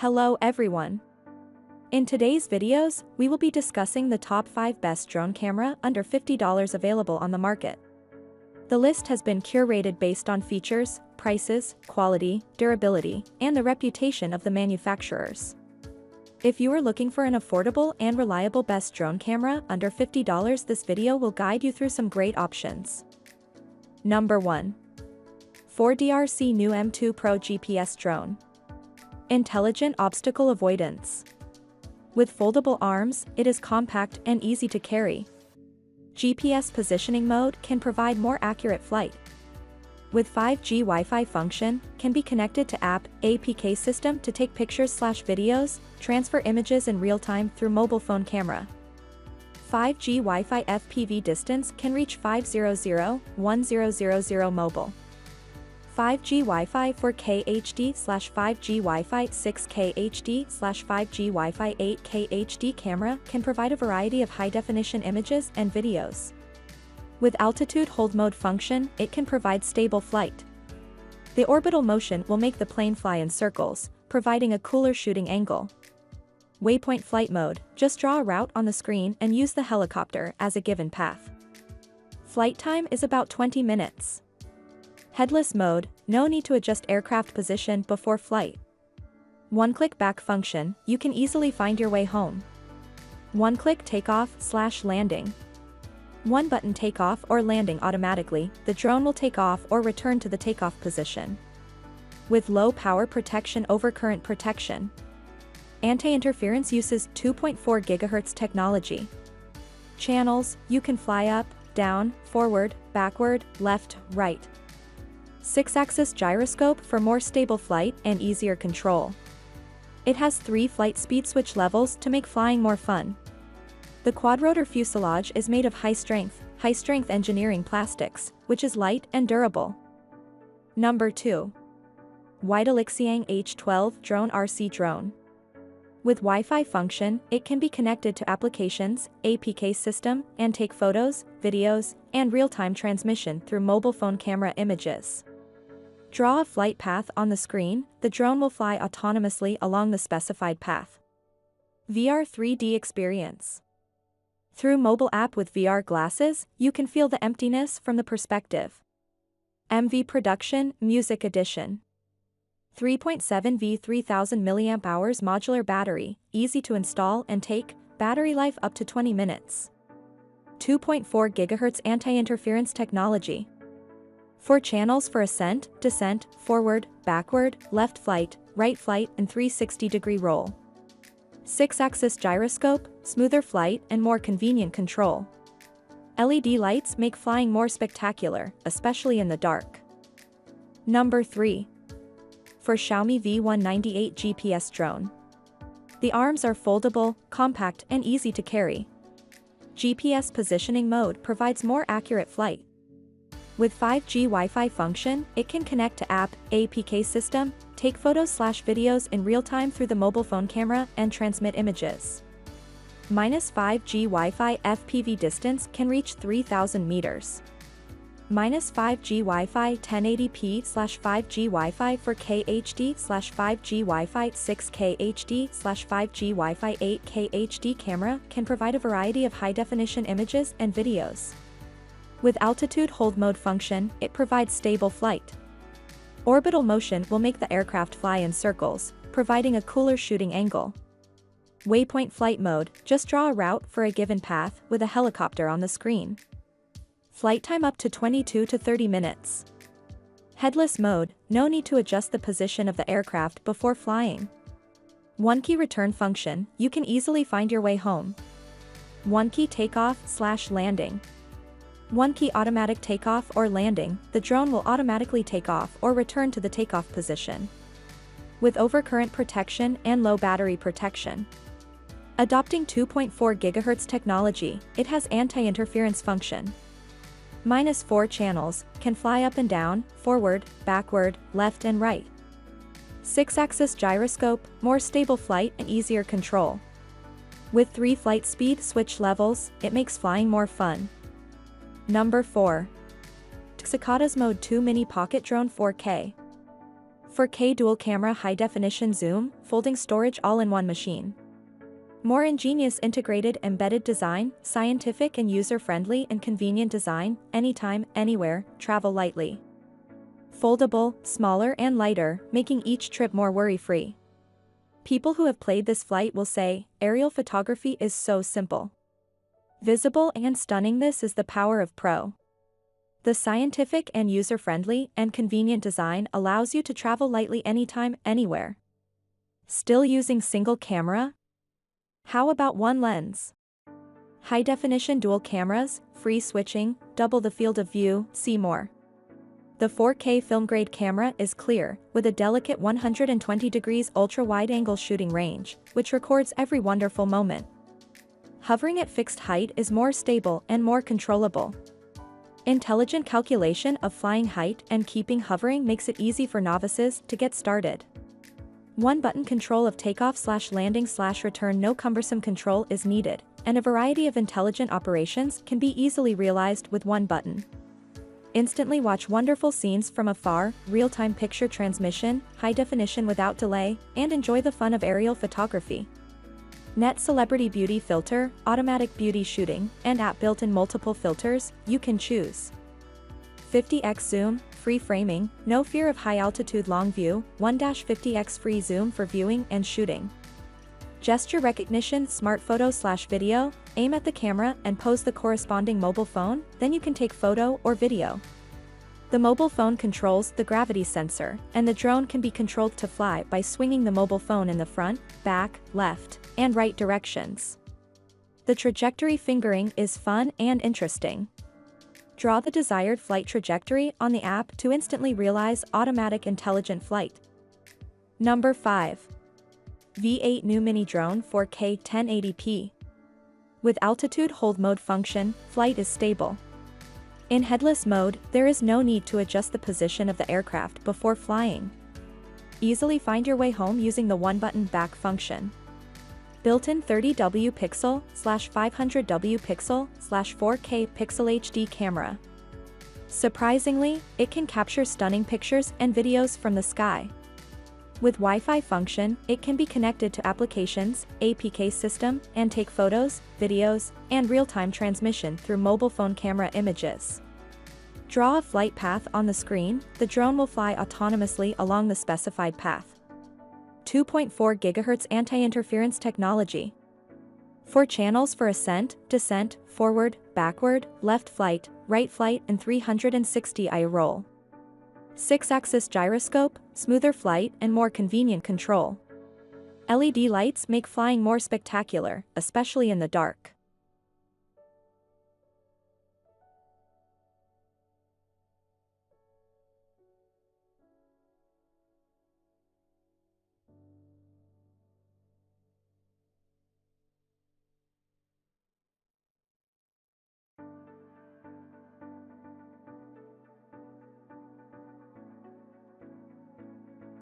Hello everyone. In today's videos, we will be discussing the top 5 best drone camera under $50 available on the market. The list has been curated based on features, prices, quality, durability, and the reputation of the manufacturers. If you are looking for an affordable and reliable best drone camera under $50, this video will guide you through some great options. Number 1. 4DRC New M2 Pro GPS Drone. Intelligent obstacle avoidance. With foldable arms, it is compact and easy to carry. GPS positioning mode can provide more accurate flight. With 5G Wi-Fi function, can be connected to APK system to take pictures/videos, transfer images in real time through mobile phone camera. 5G Wi-Fi FPV distance can reach 500-1000 mobile. 5G Wi-Fi 4K HD/5G Wi-Fi 6K HD/5G Wi-Fi 8K HD camera can provide a variety of high-definition images and videos. With altitude hold mode function, it can provide stable flight. The orbital motion will make the plane fly in circles, providing a cooler shooting angle. Waypoint flight mode, just draw a route on the screen and use the helicopter as a given path. Flight time is about 20 minutes. Headless mode, no need to adjust aircraft position before flight. One-click back function, you can easily find your way home. One-click takeoff/landing. One button takeoff or landing automatically, the drone will take off or return to the takeoff position. With low power protection over current protection. Anti-interference uses 2.4 GHz technology. Channels, you can fly up, down, forward, backward, left, right. 6-axis gyroscope for more stable flight and easier control. It has 3 flight speed switch levels to make flying more fun. The quadrotor fuselage is made of high-strength engineering plastics, which is light and durable. Number 2. Weidilixiang H12 Drone RC Drone. With Wi-Fi function, it can be connected to applications, APK system, and take photos, videos, and real-time transmission through mobile phone camera images. Draw a flight path on the screen, the drone will fly autonomously along the specified path. VR 3D experience. Through mobile app with VR glasses, you can feel the emptiness from the perspective. MV Production Music Edition. 3.7V 3000 mAh modular battery, easy to install and take, battery life up to 20 minutes. 2.4 GHz anti-interference technology. 4 channels for ascent, descent, forward, backward, left flight, right flight and 360-degree roll. 6-axis gyroscope, smoother flight and more convenient control. LED lights make flying more spectacular, especially in the dark. Number 3. For Xiaomi V198 GPS Drone. The arms are foldable, compact and easy to carry. GPS positioning mode provides more accurate flight. With 5G Wi-Fi function, it can connect to APK system, take photos/videos in real time through the mobile phone camera and transmit images. -5G Wi-Fi FPV distance can reach 3,000 meters. -5G Wi-Fi 1080p/5G Wi-Fi 4K HD/5G Wi-Fi 6K HD/5G Wi-Fi 8K HD camera can provide a variety of high-definition images and videos. With altitude hold mode function, it provides stable flight. Orbital motion will make the aircraft fly in circles, providing a cooler shooting angle. Waypoint flight mode, just draw a route for a given path with a helicopter on the screen. Flight time up to 22 to 30 minutes. Headless mode, no need to adjust the position of the aircraft before flying. One-key return function, you can easily find your way home. One-key takeoff/landing. One-key automatic takeoff or landing, the drone will automatically take off or return to the takeoff position. With overcurrent protection and low battery protection. Adopting 2.4 GHz technology, it has anti-interference function. -4 channels, can fly up and down, forward, backward, left and right. 6-axis gyroscope, more stable flight and easier control. With 3 flight speed switch levels, it makes flying more fun. Number 4. Tccicadas Mode 2 Mini Pocket Drone 4K. 4K dual camera high definition zoom, folding storage all in one machine. More ingenious integrated embedded design, scientific and user-friendly and convenient design, anytime, anywhere, travel lightly. Foldable, smaller and lighter, making each trip more worry-free. People who have played this flight will say, aerial photography is so simple. Visible and stunning. This is the power of Pro. The scientific and user-friendly and convenient design allows you to travel lightly anytime, anywhere. Still using single camera? How about one lens? High-definition dual cameras, free switching, double the field of view, see more. The 4K film-grade camera is clear, with a delicate 120 degrees ultra-wide-angle shooting range, which records every wonderful moment. Hovering at fixed height is more stable and more controllable. Intelligent calculation of flying height and keeping hovering makes it easy for novices to get started. One-button control of takeoff/landing/return. No cumbersome control is needed, and a variety of intelligent operations can be easily realized with one button. Instantly watch wonderful scenes from afar, real-time picture transmission, high definition without delay, and enjoy the fun of aerial photography. Net Celebrity Beauty Filter, automatic beauty shooting, and app built-in multiple filters, you can choose. 50x zoom, free framing, no fear of high-altitude long view, 1-50x free zoom for viewing and shooting. Gesture recognition, smart photo/video, aim at the camera and pose the corresponding mobile phone, then you can take photo or video. The mobile phone controls the gravity sensor, and the drone can be controlled to fly by swinging the mobile phone in the front, back, left, and right directions. The trajectory fingering is fun and interesting. Draw the desired flight trajectory on the app to instantly realize automatic intelligent flight. Number 5. V8 New Mini Drone 4K 1080p. With altitude hold mode function, flight is stable. In headless mode, there is no need to adjust the position of the aircraft before flying. Easily find your way home using the one-button back function. Built-in 30W pixel/500W pixel/4K pixel HD camera. Surprisingly, it can capture stunning pictures and videos from the sky. With Wi-Fi function, it can be connected to applications, APK system, and take photos, videos, and real-time transmission through mobile phone camera images. Draw a flight path on the screen, the drone will fly autonomously along the specified path. 2.4 GHz anti-interference technology. 4 channels for ascent, descent, forward, backward, left flight, right flight, and 360° roll. 6-axis gyroscope, smoother flight and more convenient control. LED lights make flying more spectacular, especially in the dark.